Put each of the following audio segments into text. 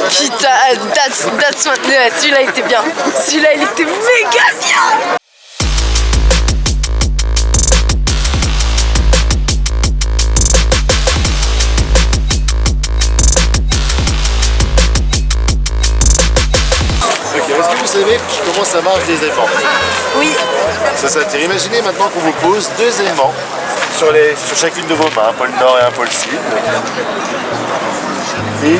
Putain, that's one. Ouais, celui-là il était bien. Celui-là il était méga bien. Est-ce que vous savez comment ça marche des aimants? Oui. Ça s'attire. Imaginez maintenant qu'on vous pose deux aimants sur chacune de vos mains, un pôle nord et un pôle sud. Et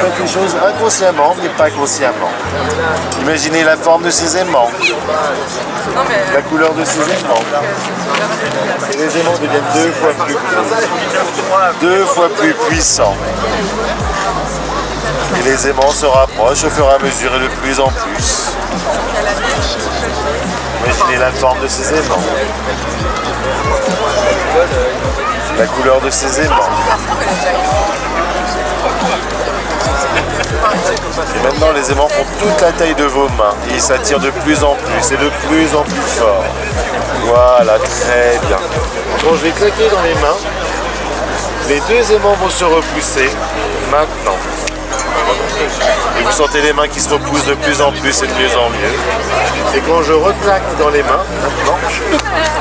faites les choses inconsciemment, mais pas consciemment. Imaginez la forme de ces aimants, la couleur de ces aimants. Et les aimants deviennent deux fois plus gros, deux fois plus puissants. Et les aimants se rapprochent au fur et à mesure et de plus en plus. Imaginez la forme de ces aimants, la couleur de ces aimants. Et maintenant les aimants font toute la taille de vos mains et ils s'attirent de plus en plus et de plus en plus fort. Voilà, très bien. Quand je vais claquer dans les mains, les deux aimants vont se repousser maintenant. Et vous sentez les mains qui se repoussent de plus en plus et de mieux en mieux. Et quand je reclaque dans les mains, maintenant,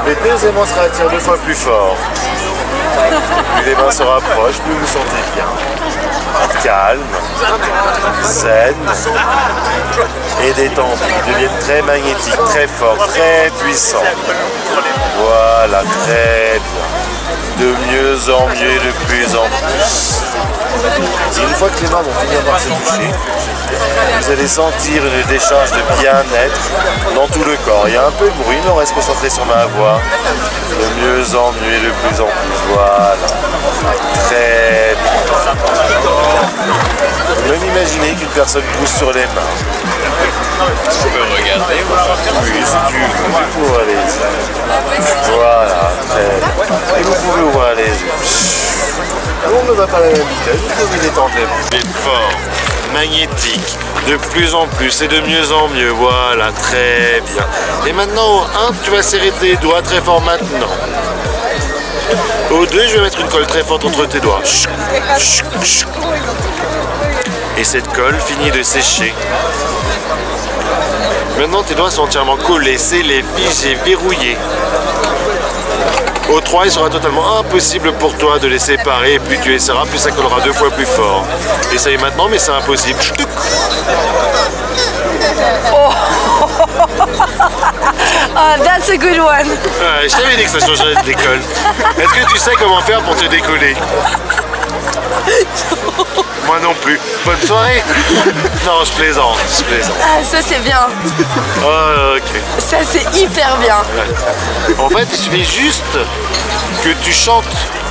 les deux aimants se attirent deux fois plus fort. Plus les mains se rapprochent, plus vous sentez bien. Calme, zen et détendu. Ils deviennent très magnétiques, très forts, très puissants. Voilà, très bien. De mieux en mieux et de plus en plus. Et une fois que les mains vont finir par se toucher, vous allez sentir une décharge de bien-être dans tout le corps. Il y a un peu de bruit, mais on reste concentré sur ma voix. De mieux en mieux et de plus en plus. Voilà. Très bien. Même imaginer qu'une personne pousse sur les mains. Tu peux regarder. Oui, si tu veux, tu peux aller ici. Voilà, très bien. Et vous pouvez ouvrir les yeux. On ne va pas à la même vitesse, vous pouvez détendre les mains. Il est fort, magnétique, de plus en plus et de mieux en mieux. Voilà, très bien. Et maintenant, au 1, tu vas serrer tes doigts très fort maintenant. Au 2, je vais mettre une colle très forte entre tes doigts. Et cette colle finit de sécher. Maintenant, tes doigts sont entièrement collés, scellés, figés, verrouillés. Au 3, il sera totalement impossible pour toi de les séparer. Et plus tu essaieras, plus ça collera deux fois plus fort. Essaye maintenant, mais c'est impossible. Oh. Oh, that's a good one. Je t'avais dit que ça changerait de décolle. Est-ce que tu sais comment faire pour te décoller? Moi non plus. Bonne soirée. Non, je plaisante, Ah, ça c'est bien. Oh, ok. Ça c'est hyper bien. En fait, il suffit juste que tu chantes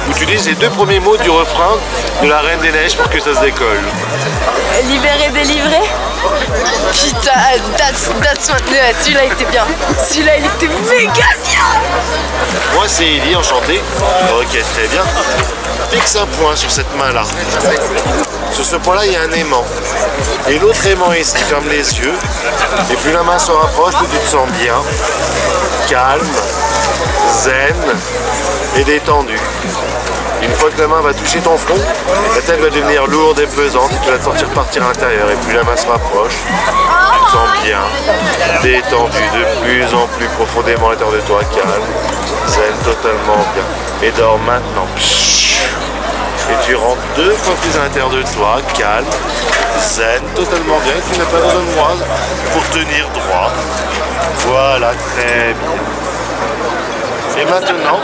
ou tu dises les deux premiers mots du refrain de la Reine des Neiges pour que ça se décolle. Libéré, délivré. Putain, that's one. Ouais, celui-là il était bien. Celui-là il était méga bien. Moi c'est Eli, enchanté. Ok, très bien. Fixe un point sur cette main-là. Sur ce point-là, il y a un aimant. Et l'autre aimant ici, ferme les yeux. Et plus la main se rapproche, plus tu te sens bien. Calme, zen et détendu. Une fois que la main va toucher ton front, la tête va devenir lourde et pesante et tu vas te sentir partir à l'intérieur. Et plus la main se rapproche, tu te sens bien, détendu de plus en plus profondément à l'intérieur de toi, calme, zen, totalement bien. Et dors maintenant. Et tu rentres deux fois plus à l'intérieur de toi, calme, zen, totalement bien. Tu n'as pas besoin de moi pour tenir droit. Voilà, très bien. Et maintenant,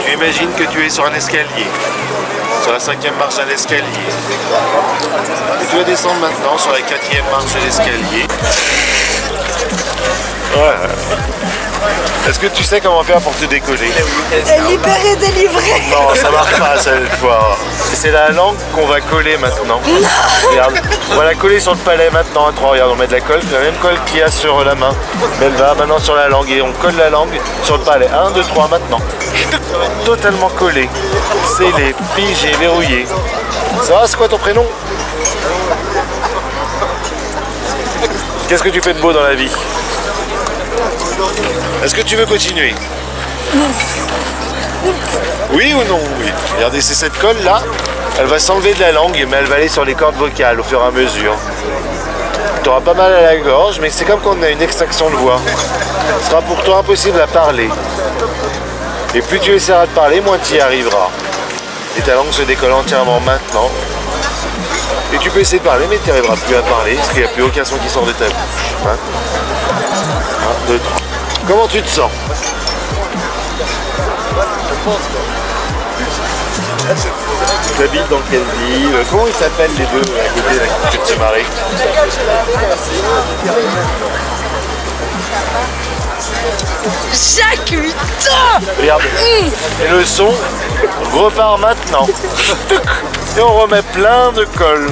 tu imagines que tu es sur un escalier, sur la 5e marche d'un escalier. Et tu vas descendre maintenant sur la 4e marche de l'escalier. Voilà. Est-ce que tu sais comment faire pour te décoller? Libéré, délivré. Non, ça marche pas cette fois. C'est la langue qu'on va coller maintenant. Regarde, on va la coller sur le palais maintenant à 3. Regarde, on met de la colle, la même colle qu'il y a sur la main. Mais elle va maintenant sur la langue et on colle la langue sur le palais. 1, 2, 3 maintenant. Totalement collé, scellé, figé, verrouillé. Ça va, c'est quoi ton prénom? Qu'est-ce que tu fais de beau dans la vie? Est-ce que tu veux continuer? Oui ou non? Oui. Regardez, c'est cette colle là. Elle va s'enlever de la langue, mais elle va aller sur les cordes vocales au fur et à mesure. Tu auras pas mal à la gorge, mais c'est comme quand on a une extraction de voix. Ce sera pour toi impossible à parler. Et plus tu essaieras de parler, moins tu y arriveras. Et ta langue se décolle entièrement maintenant. Et tu peux essayer de parler, mais tu n'y arriveras plus à parler, parce qu'il n'y a plus aucun son qui sort de ta bouche. Hein? 1, 2, 3. Comment tu te sens? Tu habites dans quelle ville? Comment ils s'appellent les deux à côté de la petite marée? Jacques, putain! Regarde. Et le son repart maintenant. Et on remet plein de colle.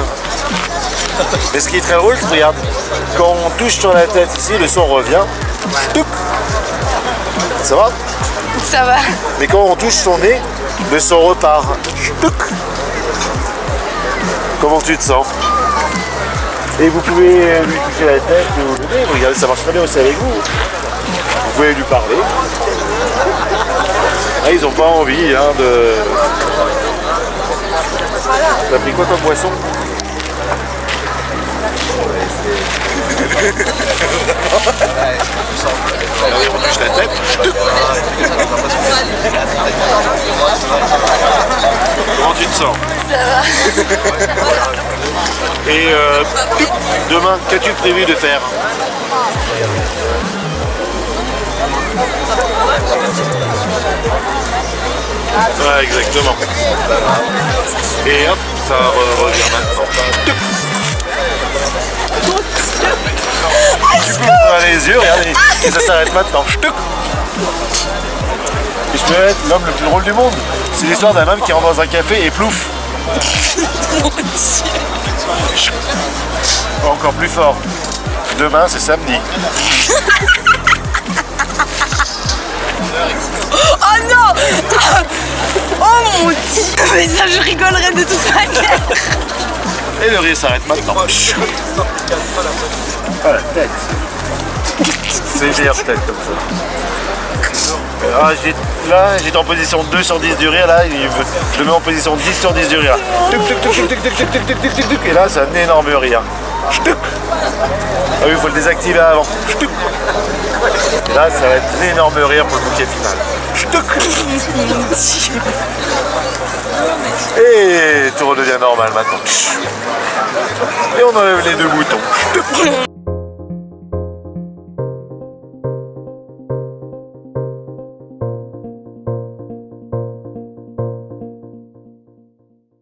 Et ce qui est très drôle, c'est regarde, quand on touche sur la tête ici, le son revient. Ça va? Ça va. Mais quand on touche son nez, le son repart. Comment tu te sens? Et vous pouvez lui toucher la tête ou le nez, regardez, ça marche très bien aussi avec vous. Vous pouvez lui parler. Ah, ils n'ont pas envie hein, de... T'as pris quoi comme boisson? On touche la tête. Comment tu te sens? Ça va. Et demain, qu'as-tu prévu de faire? Ouais, exactement. Et hop, ça revient maintenant. Tu peux ouvrir les yeux, regarde, et ça s'arrête maintenant. Et je peux être l'homme le plus drôle du monde. C'est l'histoire d'un homme qui rentre dans un café et plouf. Mon Dieu. Encore plus fort. Demain, c'est samedi. Oh non! Oh mon Dieu! Mais ça, je rigolerais de toute manière. Et le rire s'arrête maintenant. Ah, la tête. C'est meilleure tête comme ça. Ah, là, j'étais en position 2 sur 10 du rire. Là, je le mets en position 10 sur 10 du rire. Et là, c'est un énorme rire. Ah oui, il faut le désactiver avant. Et là, ça va être un énorme rire pour le bouquet final. Et tout redevient normal maintenant. Et on enlève les deux boutons.